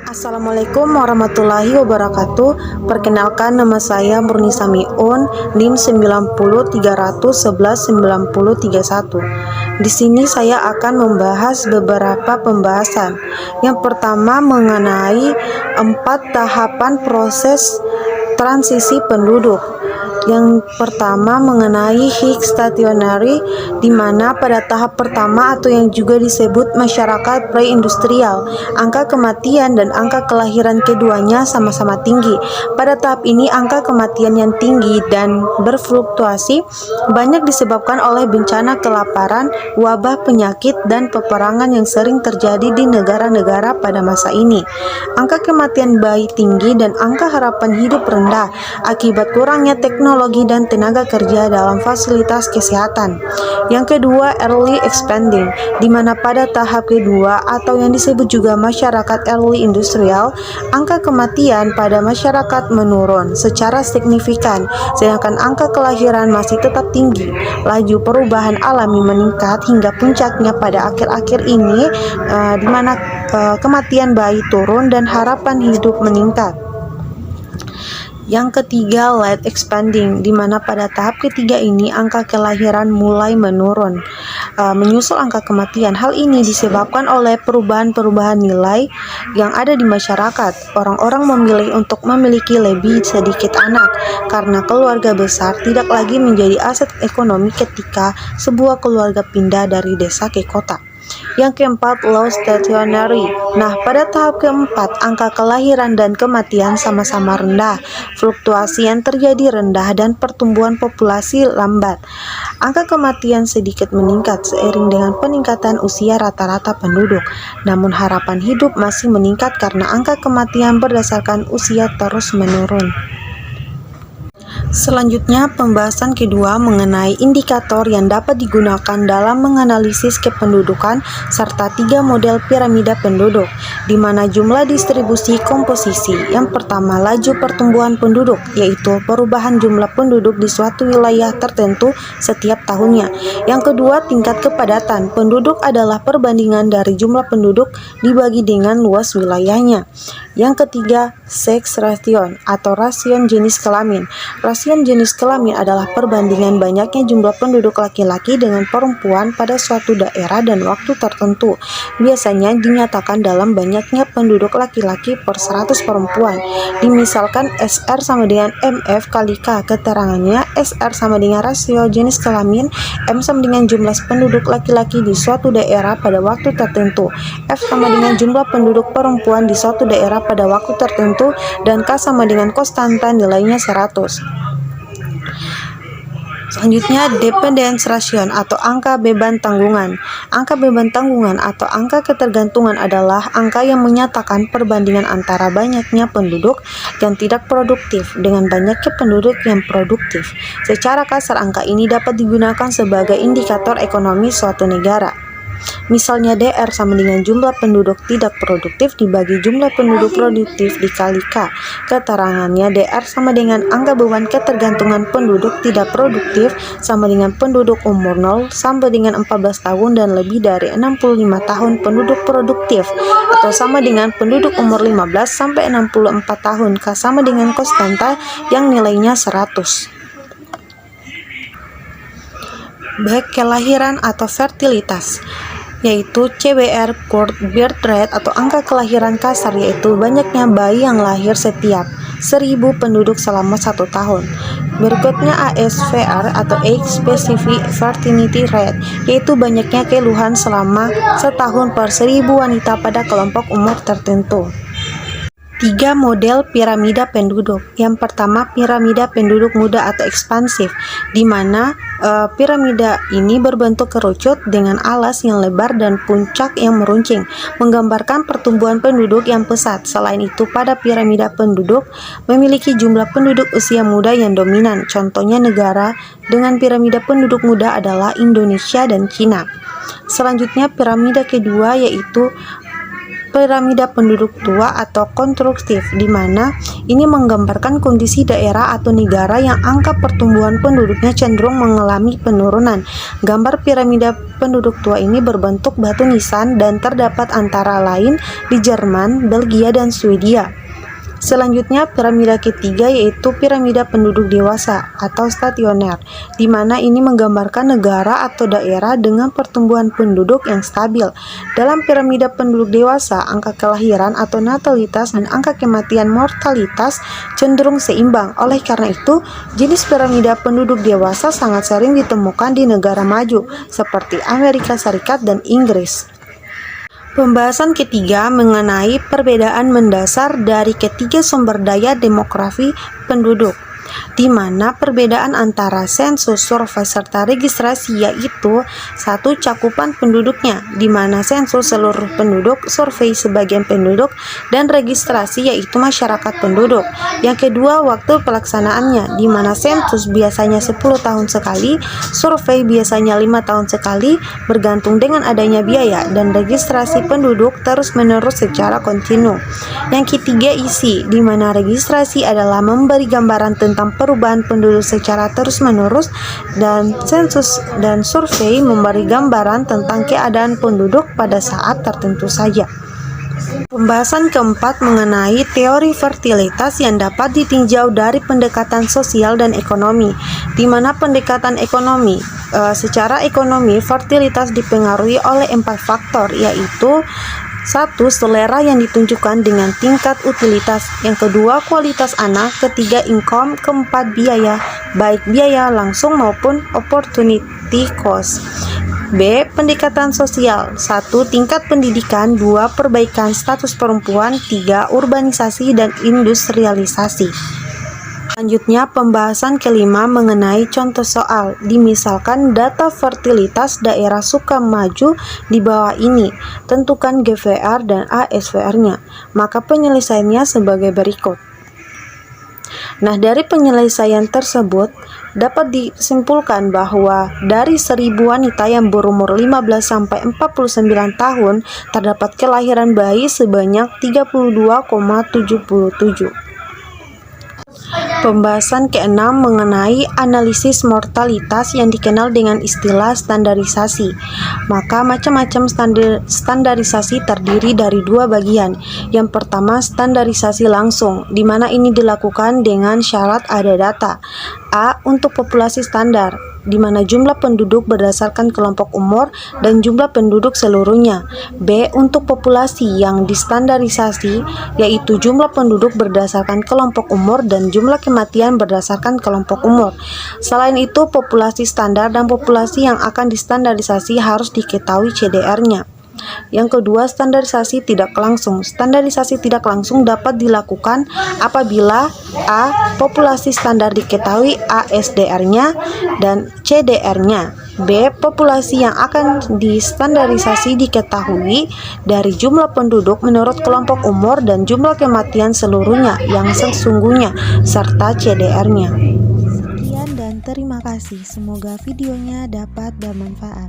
Assalamualaikum warahmatullahi wabarakatuh. Perkenalkan, nama saya Murni Samiun, NIM 9030119031. Di sini saya akan membahas beberapa pembahasan. Yang pertama mengenai 4 tahapan proses transisi penduduk. Yang pertama mengenai Higgs stationary, di mana pada tahap pertama atau yang juga disebut masyarakat pre-industrial, angka kematian dan angka kelahiran keduanya sama-sama tinggi. Pada tahap ini angka kematian yang tinggi dan berfluktuasi banyak disebabkan oleh bencana kelaparan, wabah, penyakit, dan peperangan yang sering terjadi di negara-negara pada masa ini. Angka kematian bayi tinggi dan angka harapan hidup rendah akibat kurangnya teknologi dan tenaga kerja dalam fasilitas kesehatan. Yang kedua, early expanding, di mana pada tahap kedua atau yang disebut juga masyarakat early industrial, angka kematian pada masyarakat menurun secara signifikan, sedangkan angka kelahiran masih tetap tinggi. Laju perubahan alami meningkat hingga puncaknya pada akhir-akhir ini, di mana kematian bayi turun dan harapan hidup meningkat. Yang ketiga, late expanding, di mana pada tahap ketiga ini angka kelahiran mulai menurun, menyusul angka kematian. Hal ini disebabkan oleh perubahan-perubahan nilai yang ada di masyarakat. Orang-orang memilih untuk memiliki lebih sedikit anak karena keluarga besar tidak lagi menjadi aset ekonomi ketika sebuah keluarga pindah dari desa ke kota. Yang keempat, low stationary. Nah, pada tahap keempat, angka kelahiran dan kematian sama-sama rendah. Fluktuasi yang terjadi rendah dan pertumbuhan populasi lambat. Angka kematian sedikit meningkat seiring dengan peningkatan usia rata-rata penduduk. Namun harapan hidup masih meningkat karena angka kematian berdasarkan usia terus menurun. Selanjutnya, pembahasan kedua mengenai indikator yang dapat digunakan dalam menganalisis kependudukan serta 3 model piramida penduduk, di mana jumlah distribusi komposisi. Yang pertama, laju pertumbuhan penduduk, yaitu perubahan jumlah penduduk di suatu wilayah tertentu setiap tahunnya. Yang kedua, tingkat kepadatan penduduk adalah perbandingan dari jumlah penduduk dibagi dengan luas wilayahnya. Yang ketiga, sex ration atau rasio jenis kelamin. Rasio jenis kelamin adalah perbandingan banyaknya jumlah penduduk laki-laki dengan perempuan pada suatu daerah dan waktu tertentu. Biasanya dinyatakan dalam banyaknya penduduk laki-laki per 100 perempuan. Dimisalkan SR sama dengan MF kali K. Keterangannya, SR sama dengan rasio jenis kelamin, M sama dengan jumlah penduduk laki-laki di suatu daerah pada waktu tertentu, F sama dengan jumlah penduduk perempuan di suatu daerah pada waktu tertentu, dan K sama dengan konstanta nilainya 100. Selanjutnya, dependence ratio atau angka beban tanggungan. Angka beban tanggungan atau angka ketergantungan adalah angka yang menyatakan perbandingan antara banyaknya penduduk yang tidak produktif dengan banyaknya penduduk yang produktif. Secara kasar, angka ini dapat digunakan sebagai indikator ekonomi suatu negara. Misalnya DR sama dengan jumlah penduduk tidak produktif dibagi jumlah penduduk produktif dikali K. Keterangannya, DR sama dengan angka beban ketergantungan penduduk tidak produktif sama dengan penduduk umur 0 sampai dengan 14 tahun dan lebih dari 65 tahun penduduk produktif, atau sama dengan penduduk umur 15 sampai 64 tahun. K sama dengan konstanta yang nilainya 100. Baik kelahiran atau fertilitas, yaitu CBR, birth rate atau angka kelahiran kasar, yaitu banyaknya bayi yang lahir setiap 1000 penduduk selama 1 tahun. Berikutnya ASVR atau age specific fertility rate, yaitu banyaknya keluhan selama setahun per 1000 wanita pada kelompok umur tertentu. 3 model piramida penduduk. Yang pertama, piramida penduduk muda atau ekspansif, di mana piramida ini berbentuk kerucut dengan alas yang lebar dan puncak yang meruncing, menggambarkan pertumbuhan penduduk yang pesat. Selain itu, pada piramida penduduk memiliki jumlah penduduk usia muda yang dominan. Contohnya negara dengan piramida penduduk muda adalah Indonesia dan Cina. Selanjutnya, piramida kedua yaitu piramida penduduk tua atau konstruktif, di mana ini menggambarkan kondisi daerah atau negara yang angka pertumbuhan penduduknya cenderung mengalami penurunan. Gambar piramida penduduk tua ini berbentuk batu nisan dan terdapat antara lain di Jerman, Belgia, dan Swedia. Selanjutnya, piramida ketiga yaitu piramida penduduk dewasa atau stasioner, di mana ini menggambarkan negara atau daerah dengan pertumbuhan penduduk yang stabil. Dalam piramida penduduk dewasa, angka kelahiran atau natalitas dan angka kematian mortalitas cenderung seimbang. Oleh karena itu, jenis piramida penduduk dewasa sangat sering ditemukan di negara maju seperti Amerika Serikat dan Inggris. Pembahasan ketiga mengenai perbedaan mendasar dari ketiga sumber daya demografi penduduk, di mana perbedaan antara sensus, survei, serta registrasi yaitu satu, cakupan penduduknya, di mana sensus seluruh penduduk, survei sebagian penduduk, dan registrasi yaitu masyarakat penduduk. Yang kedua, waktu pelaksanaannya, di mana sensus biasanya 10 tahun sekali, survei biasanya 5 tahun sekali, bergantung dengan adanya biaya, dan registrasi penduduk terus-menerus secara kontinu. Yang ketiga, isi, di mana registrasi adalah memberi gambaran tentang perubahan penduduk secara terus-menerus, dan sensus dan survei memberi gambaran tentang keadaan penduduk pada saat tertentu saja. Pembahasan keempat mengenai teori fertilitas yang dapat ditinjau dari pendekatan sosial dan ekonomi, di mana pendekatan ekonomi, secara ekonomi fertilitas dipengaruhi oleh 4 faktor, yaitu 1. Selera yang ditunjukkan dengan tingkat utilitas. Yang kedua, kualitas anak. Ketiga, income. Keempat, biaya, baik biaya langsung maupun opportunity cost. B. Pendekatan sosial. 1. Tingkat pendidikan. 2. Perbaikan status perempuan. 3. Urbanisasi dan industrialisasi. Selanjutnya, pembahasan kelima mengenai contoh soal. Dimisalkan data fertilitas daerah Sukamaju di bawah ini. Tentukan GVR dan ASVR-nya. Maka penyelesaiannya sebagai berikut. Nah, dari penyelesaian tersebut dapat disimpulkan bahwa dari 1000 wanita yang berumur 15 sampai 49 tahun terdapat kelahiran bayi sebanyak 32,77. Pembahasan keenam mengenai analisis mortalitas yang dikenal dengan istilah standarisasi. Maka macam-macam standarisasi terdiri dari 2 bagian. Yang pertama, standarisasi langsung, di mana ini dilakukan dengan syarat ada data. A. Untuk populasi standar, di mana jumlah penduduk berdasarkan kelompok umur dan jumlah penduduk seluruhnya. B. Untuk populasi yang distandarisasi, yaitu jumlah penduduk berdasarkan kelompok umur dan jumlah kematian berdasarkan kelompok umur. Selain itu, populasi standar dan populasi yang akan distandarisasi harus diketahui CDR-nya. Yang kedua, standarisasi tidak langsung. Standarisasi tidak langsung dapat dilakukan apabila A. Populasi standar diketahui ASDR-nya dan CDR-nya. B. Populasi yang akan distandarisasi diketahui dari jumlah penduduk menurut kelompok umur dan jumlah kematian seluruhnya yang sesungguhnya, serta CDR-nya. Sekian dan terima kasih. Semoga videonya dapat bermanfaat.